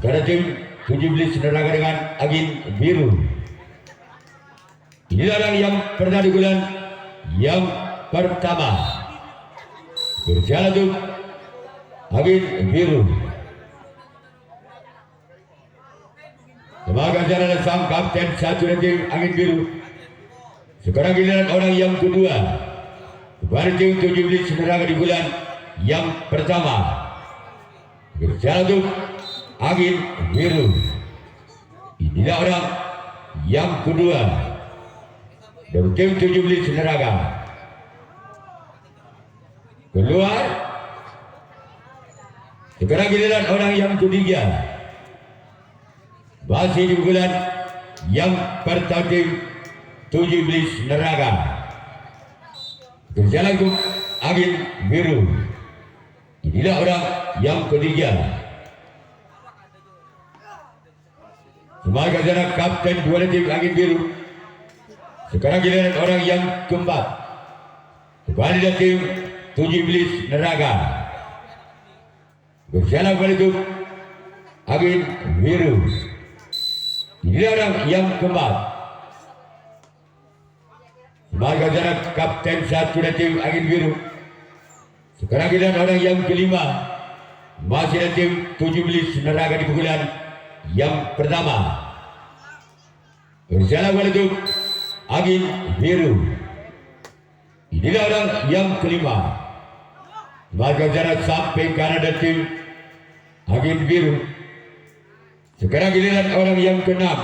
Karena tim 17 Neraga dengan angin biru. Inilah orang yang pernah di bulan yang pertama. Berjalan tuh angin biru. Sebagai jalan sang kapten satu tim angin biru. Sekarang giliran orang yang kedua. Kepada tim 17 Neraga di bulan yang pertama. Berjalan tuh angin biru. Inilah orang yang kedua dari tim 17 Neraga. Keluar. Sekarang giliran orang yang ketiga. Masih di bulan yang pertama tim 17 Neraga. Berjalan ke angin biru. Inilah orang yang ketiga. Sebagai jarak kapten dua tim angin biru. Sekarang giliran orang yang keempat. Kembali dari tim 17 Neraga. Berjalan kembali itu angin biru. Inilah orang yang keempat. Sebagai jarak kapten satu dari tim angin biru. Sekarang giliran orang yang kelima. Masih dari tim 17 Neraga di pukulan yang pertama. Berjalan kembali itu angin biru. Inilah orang yang kelima. Maka jarak sampai kanan dan tim angin biru. Sekarang giliran orang yang keenam.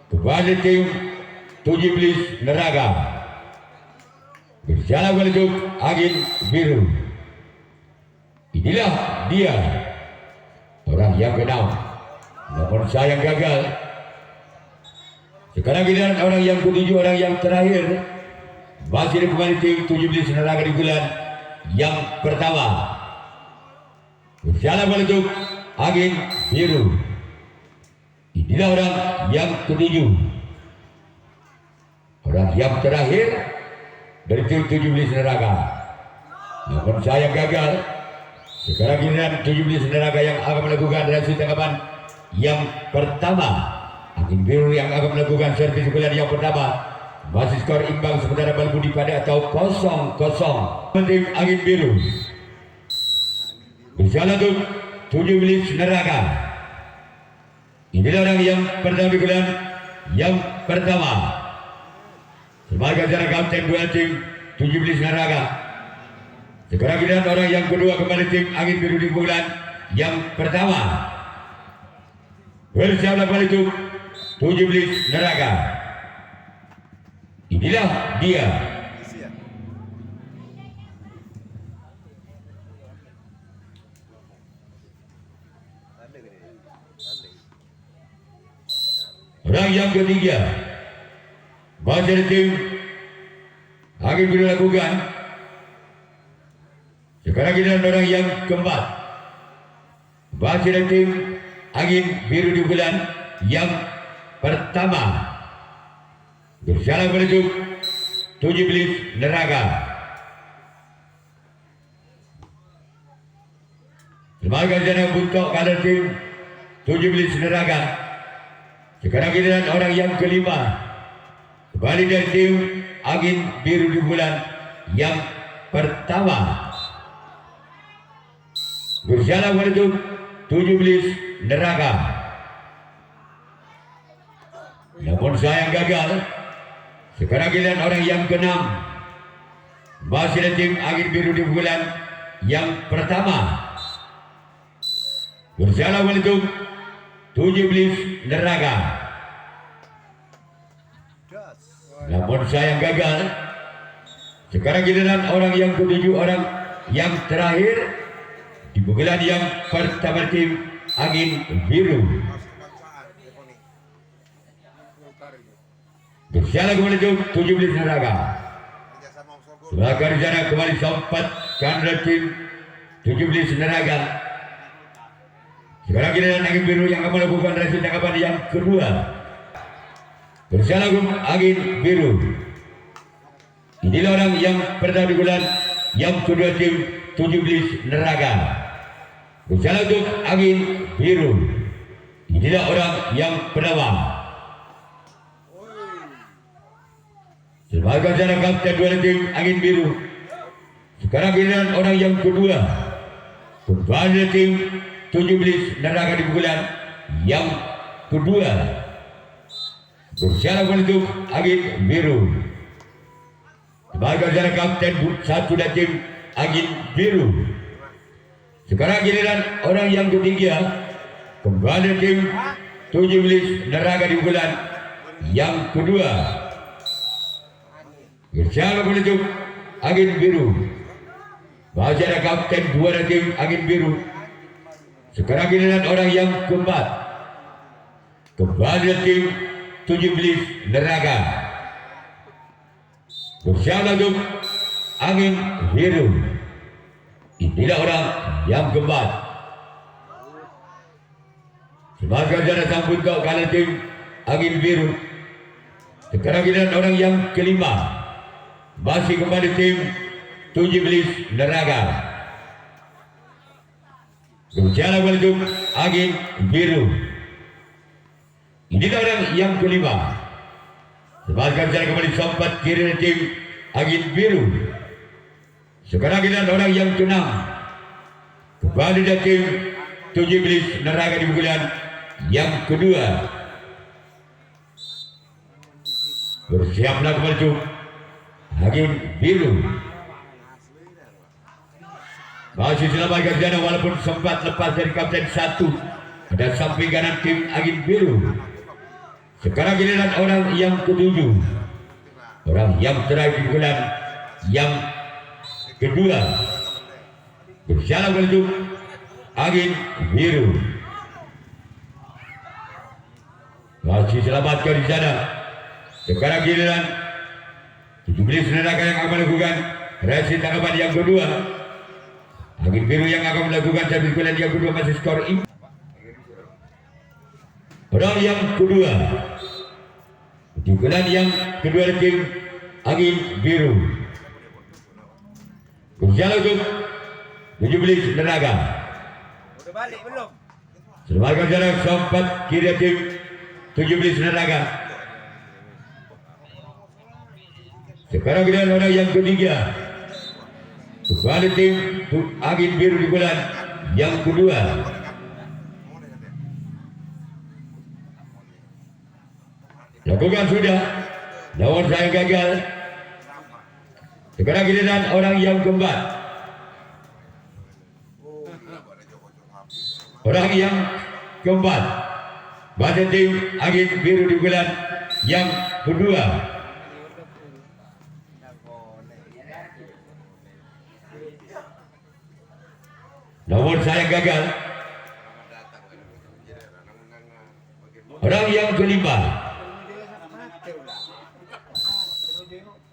Kepada tim 17 Neraga. Berjalan kembali itu angin biru. Inilah dia orang yang keenam. Namun sayang gagal. Sekarang giliran orang yang ketujuh, orang yang terakhir. Masih kembali tim 17 Neraga di bulan yang pertama. Berjalan menuju angin biru. Inilah orang yang ketujuh. Orang yang terakhir dari tim 17 Neraga. Namun sayang gagal. Sekarang giliran 17 Neraga yang akan melakukan reaksi tanggapan yang pertama. Angin biru yang akan melakukan servis bulan yang pertama. Masih skor imbang sementara bal budi pada atau 0-0. Tim angin biru. Berjalan untuk 17 Neraga. Inilah orang yang pertama di bulan yang pertama. Sebagai jarak kapten dua tim 17 Neraga. Sekarang giliran orang yang kedua kembali tim angin biru di bulan yang pertama. Bersiaplah kembali itu 17 Neraga. Inilah dia. Orang yang ketiga. Baca tim angin biru lakukan. Sekarang giliran orang yang keempat. Baca tim angin biru di bulan yang pertama. Berjalan menuju 17 Neraga. Sebagai jalan untuk kader tim 17 Neraga. Sekarang giliran orang yang kelima. Kembali dari tim angin biru di bulan yang pertama. Berjalan menuju 17 Neraga. Namun sayang gagal. Sekarang giliran orang yang keenam. Masih ada tim angin biru di bulan yang pertama. Berjalan menuju 17 Neraga. Namun sayang gagal. Sekarang giliran orang yang ketujuh, orang yang terakhir di bulan yang pertama tim angin biru. Berjalan kembali ke 17 Neraga. Sebagai rencana kembali sempat kanan tim 17 Neraga. Sekarang giliran angin biru yang akan melakukan reaksi tanggapan yang kedua. Berjalan ke angin biru. Inilah orang yang pertama di bulan yang kedua tim 17 Neraga. Berjalan untuk angin biru. Inilah orang yang pertama. Sebagai cara kapten dua tim angin biru. Sekarang giliran orang yang kedua. Kembali tim 17 Neraka di pukulan yang kedua. Berjalan untuk angin biru. Sebagai cara kapten satu dan tim angin biru. Sekarang giliran orang yang ketiga. Kembali tim 17 Neraka di pukulan yang kedua. Berjalan menuju angin biru. Baca kapten dua dan tim angin biru. Sekarang giliran orang yang keempat. Kembali tim 17 Neraka. Berjalan untuk angin biru. Inilah orang yang keempat. Sebagai cara sambut kau kalah tim angin biru. Sekarang giliran orang yang kelima. Masih kembali tim 17 Neraka. Berjalan menuju angin biru. Inilah orang yang kelima. Sebagai cara kembali sempat kiri tim angin biru. Sekarang giliran orang yang keenam. Kembali dari tim 17 Neraka di pukulan yang kedua. Bersiaplah kembali angin biru. Masih selamatkan jana walaupun sempat lepas dari kapten satu dan samping kanan tim angin biru. Sekarang giliran orang yang ketujuh. Orang yang terakhir di bulan yang kedua. Berjalan menuju angin biru. Masih selamatkan di sana. Sekarang giliran 17 Neraka yang akan melakukan reaksi tanggapan yang kedua. Angin biru yang akan melakukan servis bulan yang kedua masih skor imbang. Orang yang kedua. Di bulan yang kedua tim angin biru. Berjalan untuk 17 Neraka. Udah balik belum? Selamatkan jarak sempat kiri tim 17 Neraka. Sekarang kita orang yang ketiga. Kembali tim angin biru di bulan yang kedua. Lakukan sudah. Lawan saya gagal. Sekarang giliran orang yang keempat. Orang yang keempat. Baca tim angin biru di bulan yang kedua. Namun saya gagal. Orang yang kelima.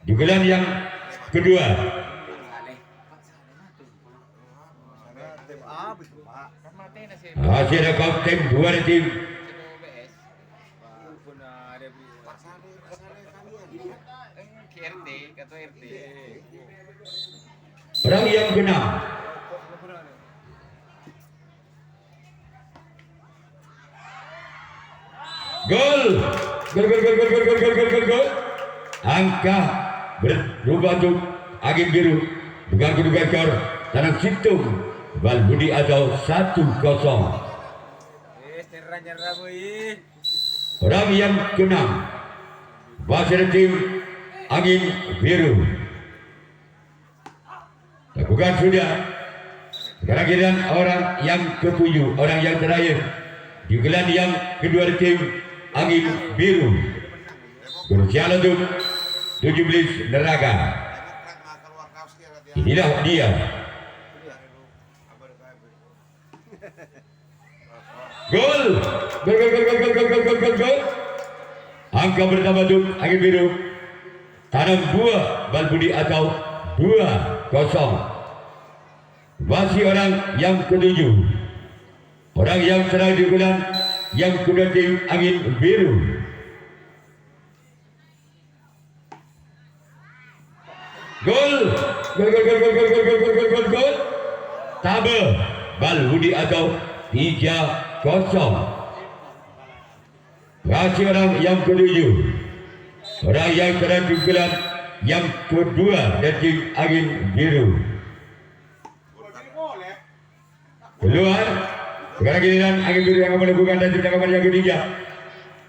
Di bulan yang kedua. Masih ada kapten dua tim. Orang yang keenam. Gol. Gol. Angka berubah untuk angin biru dengan kedudukan skor Tanah Situng Balbudi atau 1-0. Orang yang keenam Basir tim angin biru. Lakukan sudah. Sekarang giliran orang yang ketujuh, orang yang terakhir di gelan yang kedua tim angin biru. Berjalan untuk 17 Neraka. Inilah dia. Gol. Angka bertambah untuk angin biru. Tanam 2 Balbudi atau 2-0. Masih orang yang ketujuh. Orang yang terakhir di bulan yang kedua tim angin biru. Gol. Tabe Balhudi atau 3-0. Masih orang yang ketujuh, orang yang ketujuh yang kedua dari tim angin biru. Keluar. Sekarang giliran angin biru yang akan melakukan dan tangkapan yang ketiga.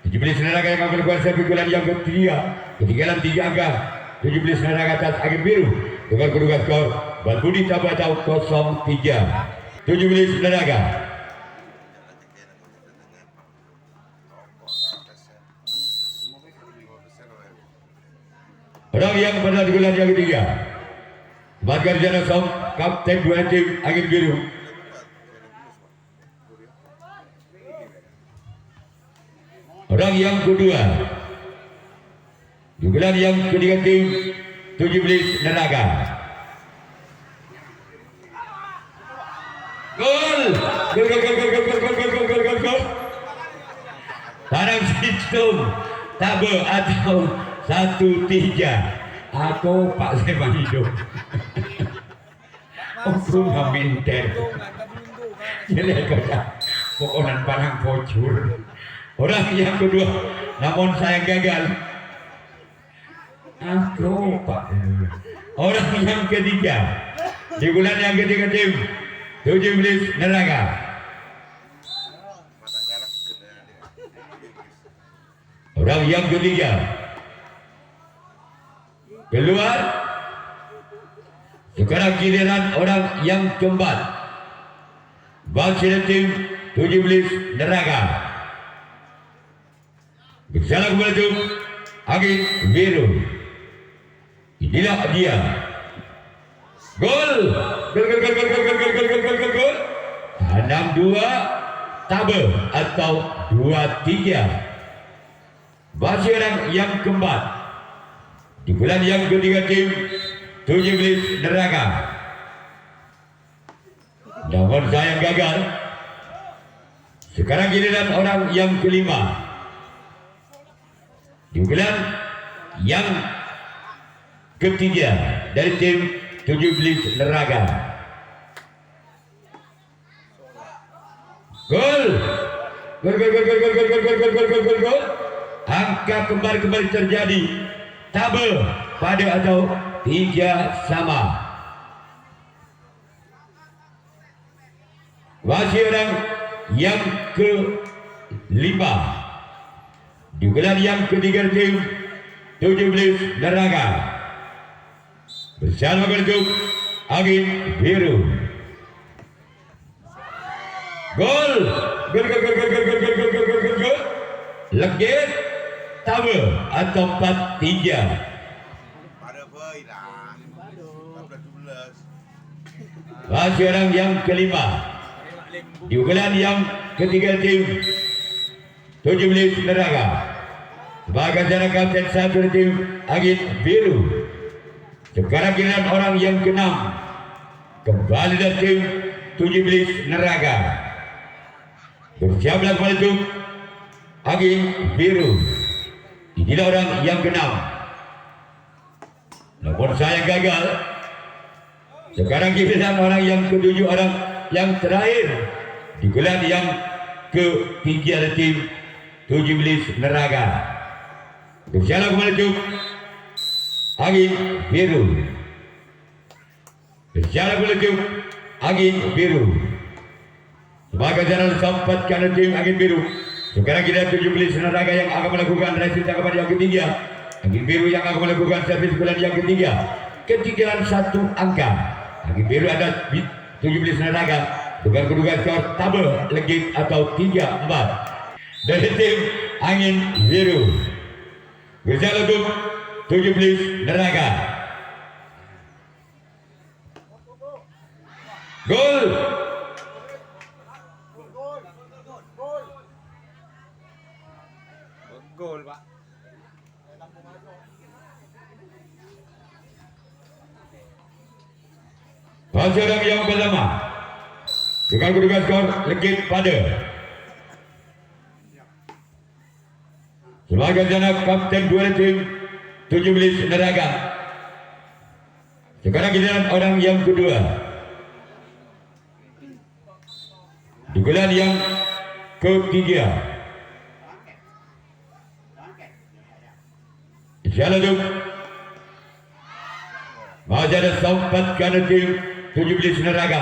17 tenaga yang akan melakukan serpikulan yang ketiga. Ketinggalan 3 angka. 17 tenaga atas angin biru. Dengan kedudukan skor Balbudi Tabatau 0-3. 17 tenaga. Orang yang pada bulan yang ketiga. Bakar Jana Som, kapten dua tim angin biru. Orang yang kedua. Di bulan yang ketiga tim 17 tenaga. Gol! Gol! Tanam sistem tabe atau 1-3. Aku Pak Seman hidup. Aku ngaminter. Jadi kata pokonan barang bocor. Orang yang kedua, namun saya gagal. Aku Pak. Orang yang ketiga, di bulan yang ketiga tim 17 tenaga. Orang yang ketiga keluar. Sekarang giliran orang yang keempat. Bangsa tim 17 tenaga. Berjalan kembali angin biru. Inilah dia. Gol. Gol. Tanam 2 tabe atau 2-3. Bangsa yang keempat. Di bulan yang ketiga tim 17 tenaga. Namun saya gagal. Sekarang giliran orang yang kelima. Di bulan yang ketiga dari tim 17 tenaga. Gol. Gol. Angka kembali terjadi. Tabe pada atau 3 sama. Masih orang yang kelima. Di bulan yang ketiga tim 17 tenaga. Bersama bentuk angin biru. Gol. Legit tabe atau 4-3. Masih orang yang kelima. Di bulan yang ketiga tim 17 tenaga. Sebagai jarak kapten satu tim angin biru. Sekarang giliran orang yang keenam. Kembali dari tim 17 tenaga. Bersiaplah kembali itu angin biru. Inilah orang yang keenam. Namun saya gagal. Sekarang giliran orang yang ketujuh, orang yang terakhir. Di bulan yang ketiga tim 17 tenaga. Berjalan kembali itu angin biru. Berjalan kembali itu angin biru. Sebagai jalan sempatkan tim angin biru. Sekarang kita 17 tenaga yang akan melakukan racing tangkapan yang ketiga. Angin biru yang akan melakukan servis bulan yang ketiga. Ketinggalan 1 angka. Angin biru ada 17 tenaga. Dengan kedudukan skor tabe legit atau 3-4 dari tim angin biru. Berjalan untuk 17 tenaga. Gol. Gol, Pak. Masih orang yang pertama. Dengan kedudukan skor legit pada. Sebagai jana kapten dua tim 17 tenaga. Sekarang giliran orang yang kedua. Di bulan yang ketiga. Jalan masih ada sempat karena tim 17 Neraga.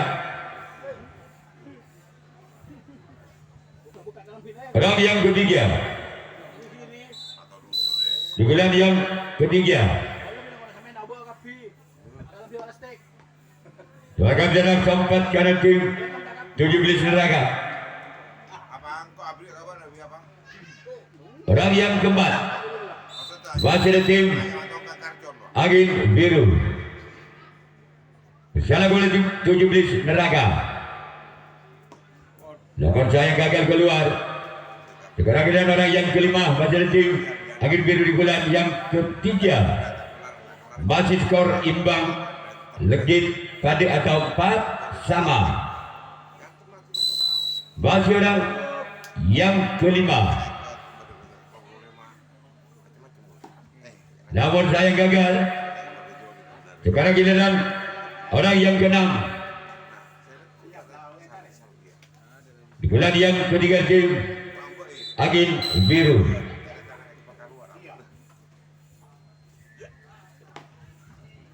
Orang yang ketiga. Di bulan yang ketiga. Silakan dalam sempat karena tim 17 Neraga. Orang yang keempat. Masih ada tim Angin Biru. Salah bola tim 17 Neraga. Namun saya gagal keluar. Sekarang kita orang yang kelima masih ada tim Angin Biru di bulan yang ketiga. Masih skor imbang, legit pada atau 4 sama. Masih orang yang kelima. Namun saya gagal. Sekarang giliran orang yang keenam. Di bulan yang ketiga tim Angin Biru.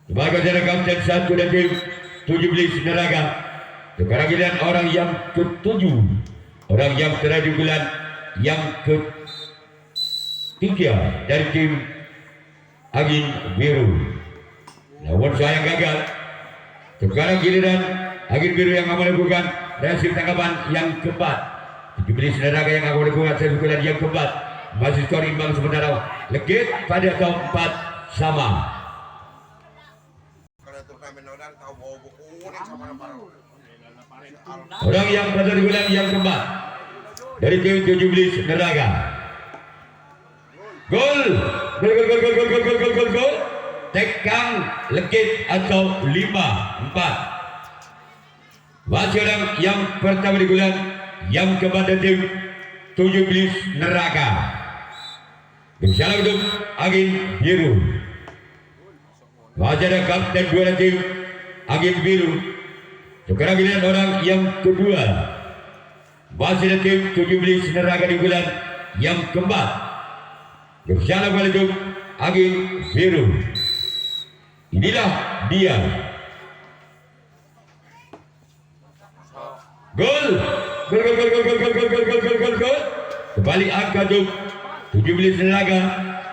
Sebagai jarak kapten 1 dan tim 17 Neraga. Sekarang giliran orang yang ketujuh. Orang yang terakhir di bulan yang ketiga dari tim Angin Biru. Namun saya gagal. Sekarang giliran Angin Biru yang akan melakukan reaksi tangkapan yang keempat. 17 Neraga yang akan melakukan reaksi tangkapan yang keempat. Masih skor imbang sementara legit pada atau 4 sama. Orang yang pada bulan yang keempat dari tim 17 Neraga. Gol. Gol. Tekang legit atau 5-4. Masih orang yang pertama di bulan yang keempat dari tim 17 Neraga. Bersalah untuk Angin Biru. Masih ada kapten 2 dari tim Angin Biru. Sekarang giliran orang yang kedua. Masih ada tim 17 Neraga di bulan yang keempat. Bersalah untuk Angin Biru. Inilah dia. Gol. Kembali angka untuk 17 Neraga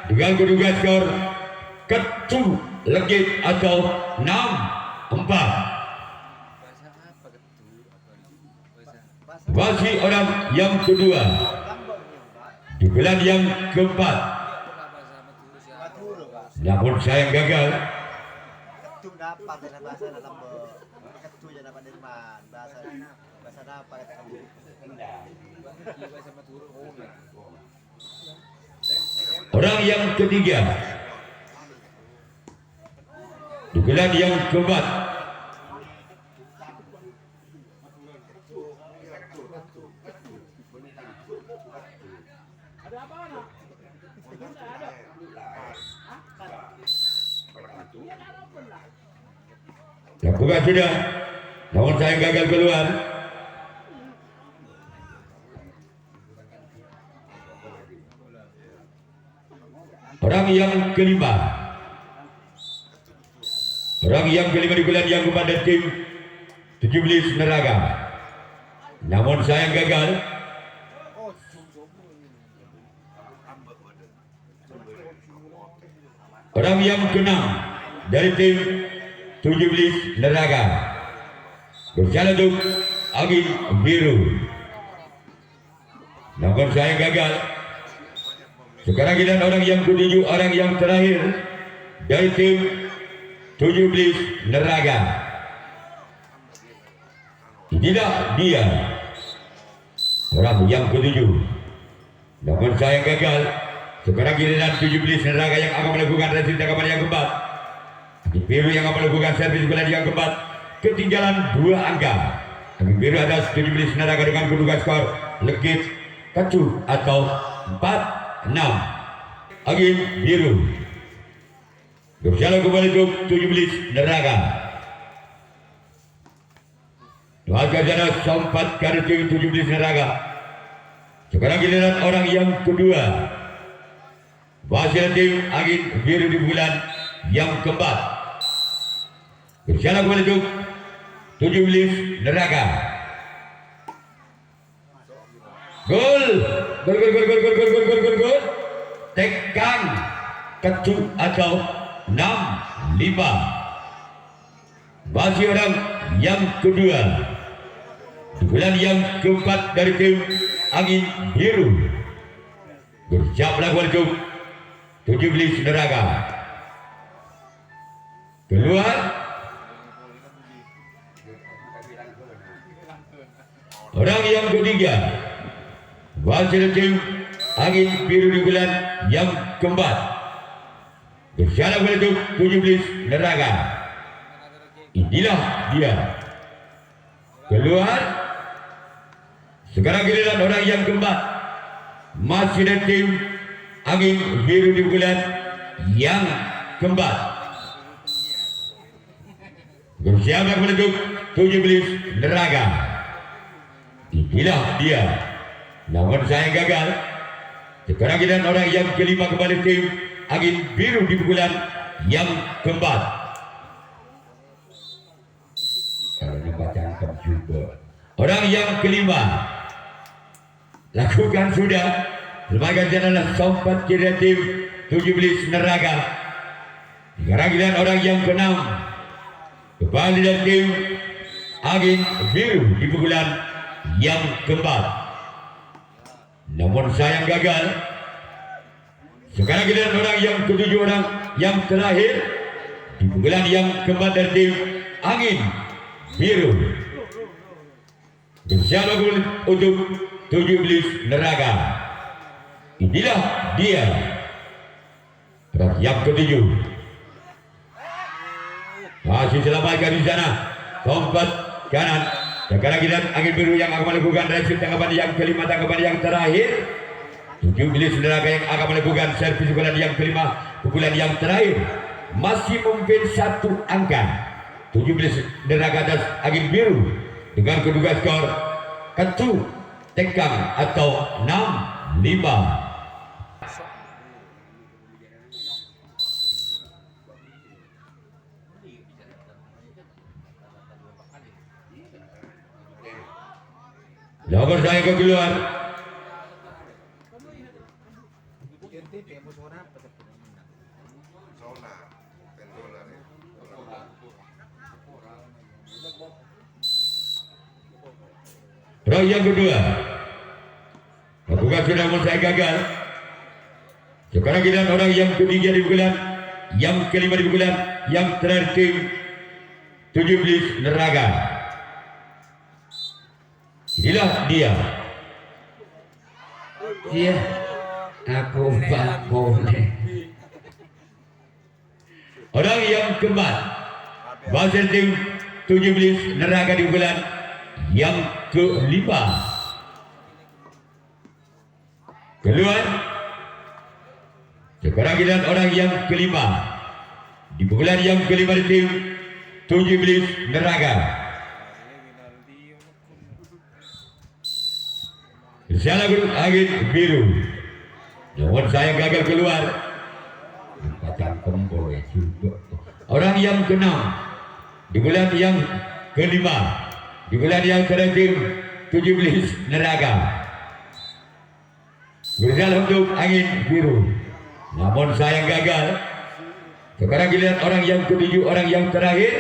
dengan kedua skor ketu legit atau 6-4. Masih orang yang kedua di bulan yang keempat. Namun saya gagal. Ketu dapat dengan bahasa dalam ketu yang dapat dari mana bahasa dapat orang yang ketiga di bulan yang keempat. Lakukan sudah, namun saya gagal keluar. Orang yang kelima. Orang yang kelima di bulan yang keempat dari tim 17 Neraga. Namun saya gagal. Orang yang keenam dari tim 17 Neraga. Berjalan untuk Angin Biru. Namun saya gagal. Sekarang giliran orang yang ketujuh, orang yang terakhir dari tim 17 Neraga. Inilah dia. Orang yang ketujuh. Namun saya gagal. Sekarang giliran 17 Neraga yang akan melakukan reaksi tangkapan yang keempat. Angin Biru yang akan melakukan servis bola yang keempat. Ketinggalan 2 angka. Angin Biru atas 17 Neraga dengan kedua skor legit kecu atau 4-6. Angin Biru berjalan kembali untuk 17 Neraga. Maka sana sompat dari tim 17 Neraga. Sekarang giliran orang yang kedua. Hasil tim angin biru di bulan yang keempat. Berjalan menuju 17 Neraga. Gol. Gol. Tekan kecut atau 6-5. Masih orang yang kedua di bulan yang keempat dari tim angin biru. Bersiap lakukan 17 Neraga. Keluar. Orang yang ketiga hasil tim angin biru di bulan yang keempat. Bersiap lakukan 17 Neraga. Inilah dia. Keluar. Sekarang giliran orang yang keempat. Masih ada tim angin biru di bulan yang keempat. Bersiap menuju 17 Neraga. Inilah dia. Namun saya gagal. Sekarang giliran orang yang kelima kembali tim angin biru di bulan yang keempat. Orang yang kelima lakukan sudah. Lembaga adalah sompat kreatif 17 Neraga. Sekarang giliran orang yang keenam kembali dari tim angin biru di bulan yang keempat. Namun sayang gagal. Sekarang giliran orang yang ketujuh, orang yang terakhir di bulan yang keempat dari tim angin biru. Bersiap untuk 17 Neraga. Inilah dia. Yang ketujuh. Masih selamatkan di sana. Sompat kanan. Sekarang kita angin biru yang akan melakukan reaksi tanggapan yang kelima, tanggapan yang terakhir. 17 Neraga yang akan melakukan servis pukulan yang kelima, pukulan yang terakhir. Masih mungkin satu angka. 17 Neraga atas angin biru dengan kedua skor ketu tekang atau 6-5. Nomor saya ke keluar. Round yang kedua. Lakukan sudah namun saya gagal. Sekarang kita orang yang ketiga di bulan, yang kelima di bulan, yang terakhir tim 17 Neraga. Inilah dia. Iya, aku boleh. Orang yang keempat, hasil tim 17 Neraga di bulan yang kelima. Keluar. Sekarang kita orang yang kelima di bulan yang kelima di tim 17 Neraga. Salah angin biru. Namun saya gagal keluar. Kacang kembol juga. Orang yang keenam di bulan yang kelima, di bulan yang terakhir 17 Neraga. Berjalan untuk angin biru. Namun saya gagal. Sekarang giliran orang yang ketujuh, orang yang terakhir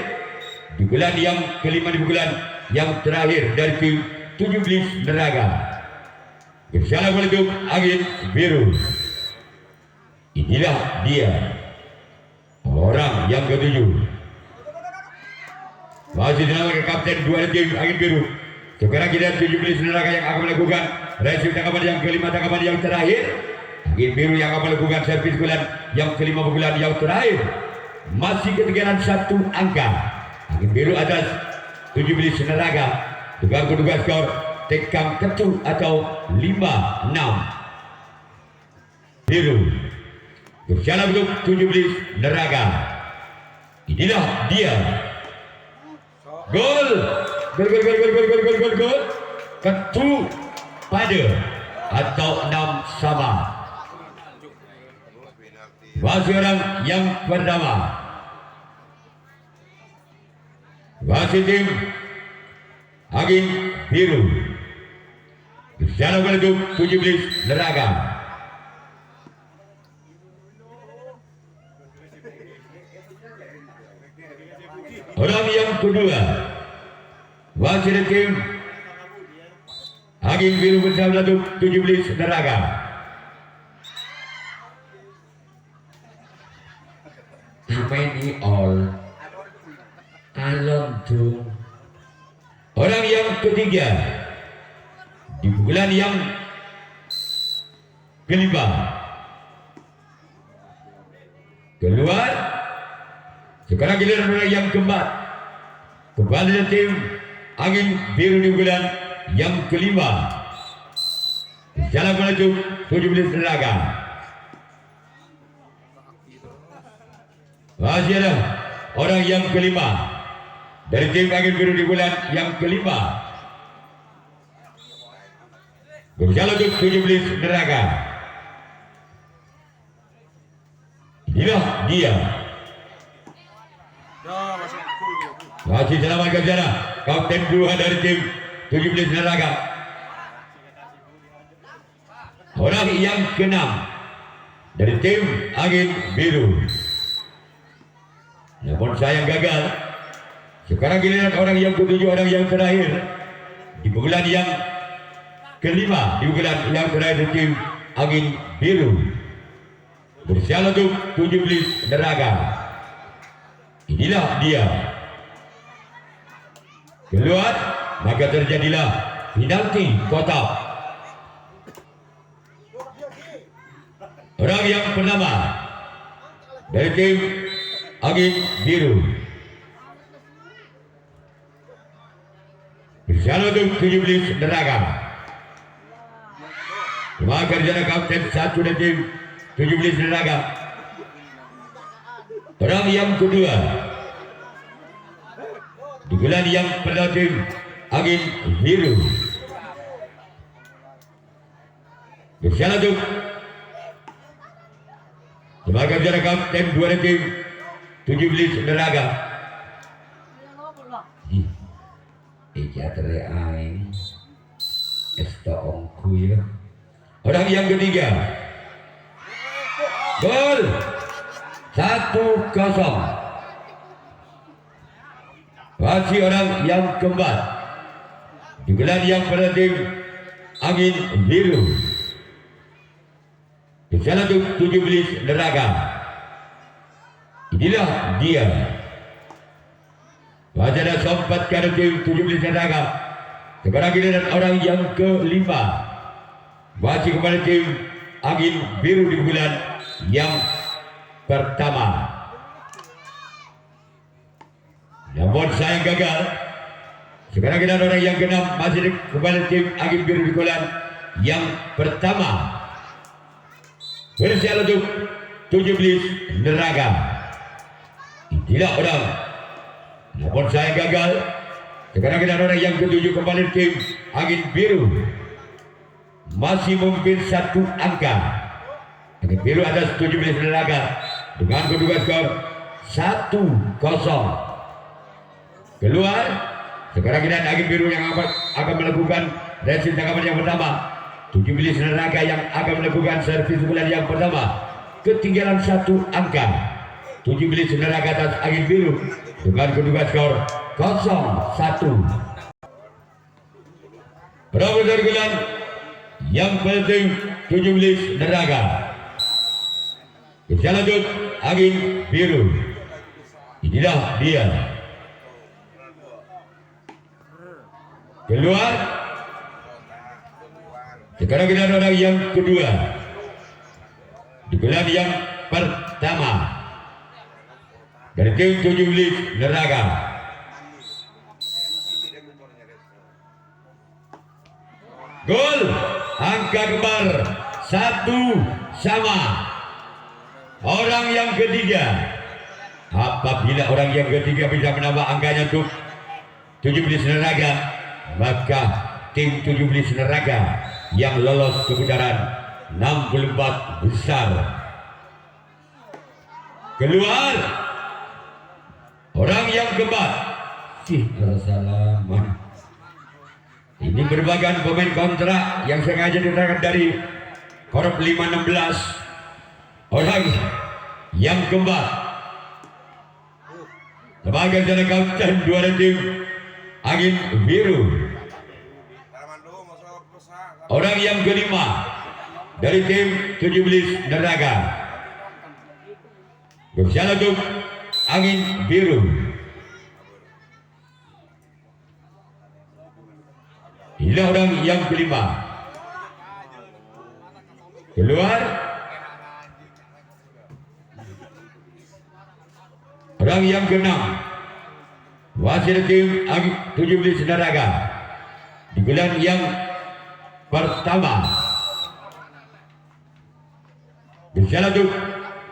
di bulan yang kelima, di bulan yang terakhir dari tim 17 Neraga. Berjalan menuju angin biru. Inilah dia. Orang yang ketujuh. Masih dinamakan kapten dua tim angin biru. Sekarang kita 17 Neraga yang akan melakukan reaksi tanggapan yang kelima, tanggapan yang terakhir. Angin biru yang akan melakukan servis bulan yang kelima, bulan yang terakhir. Masih ketinggalan satu angka. Angin biru atas 17 Neraga dengan kedua skor tekang ketu atau 5-6. Biru berjalan untuk 17 Neraga. Inilah dia. Gol. Gol. Ketu pada atau 6 sama. Wasit orang yang pertama. Wasit tim Angin Biru. Secara menuju 17 Neraka. Orang yang kedua, wasit tim Angin Biru bersama 17 Neraka. Apa ini all? Alon tuh. Orang yang ketiga di pukulan yang kelima keluar. Sekarang giliran orang yang keempat kembali tim Angin Biru di bulan yang kelima. Jalan menuju 17 Neraka. Masih ada orang yang kelima dari tim Angin Biru di bulan yang kelima. Berjalan untuk 17 Neraka. Inilah dia. Masih selamatkan sana kapten 2 dari tim 17 Neraka. Orang yang keenam dari tim Angin Biru. Namun sayang gagal. Sekarang giliran orang yang ketujuh, orang yang terakhir di pukulan yang kelima, di pukulan yang terakhir dari tim Angin Biru. Bersial untuk 17 Neraka. Inilah dia. Keluar, maka terjadilah penalti kotak. Orang yang pertama dari tim Angin Biru. Bersial untuk 17 Neraka. Maka kerjaan kapten 1 dari tim 17 Neraka. Orang yang kedua di bulan yang pertama tim Angin Biru. Bersial untuk sebagai jarak kapten 2 dari tim 17 Neraka. Ija teriak Esta ongku ya. Orang yang ketiga gol 1-0. Masih orang yang keempat di gelar yang pada tim Angin Biru. Bersalah untuk 17 Neraka. Inilah dia. Masih ada sempat karena tim 17 Neraka. Sekarang giliran orang yang kelima. Masih kepada tim Angin Biru di bulan yang pertama. Namun sayang gagal. Sekarang giliran orang yang keenam masih kepada tim Angin Biru di bulan yang pertama. Bersial untuk 17 Neraka. Inilah orang. Namun saya gagal. Sekarang kita orang yang ketujuh kembali tim Angin Biru. Masih memimpin 1 angka. Angin Biru atas 17 Neraka dengan kedua skor 1-0. Keluar. Sekarang kita Angin Biru yang akan melakukan resin tangkapan yang pertama. 17 Neraka yang akan melakukan servis bulan yang pertama. Ketinggalan 1 angka. 17 Neraka atas Angin Biru dengan kedua skor 0-1. Berapa dari bulan yang penting 17 Neraka. Berjalan untuk Angin Biru. Inilah dia. Keluar. Sekarang kita orang yang kedua di bulan yang pertama dari tim 17 Neraka. Gol angka kembar 1-1. Orang yang ketiga, apabila orang yang ketiga bisa menambah angkanya untuk 17 Neraga, maka tim 17 Neraga yang lolos ke putaran 64 besar. Keluar orang yang keempat, Salaman. Ini merupakan pemain kontrak yang sengaja datangkan dari Korp 516. Orang yang keempat sebagai jalan kapten juara tim Angin Biru. Orang yang kelima dari tim 17 Neraga, bersalah untuk Angin Biru. Inilah orang yang kelima. Keluar orang yang keenam, wasit tim 17 Neraga di bulan yang pertama, bersalah untuk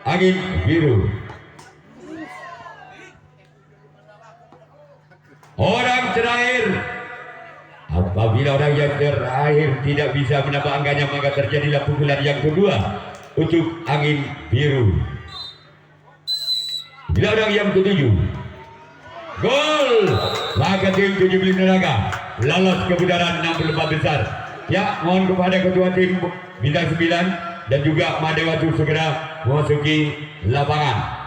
Angin Biru. Orang terakhir, apabila orang yang terakhir tidak bisa menambah angkanya, maka terjadilah pukulan yang kedua untuk Angin Biru. Bila orang yang ketujuh, gol, maka tim 17 Neraga lolos ke putaran 64 besar. Ya, mohon kepada ketua tim bintang 9 dan juga Madewatu segera memasuki lapangan.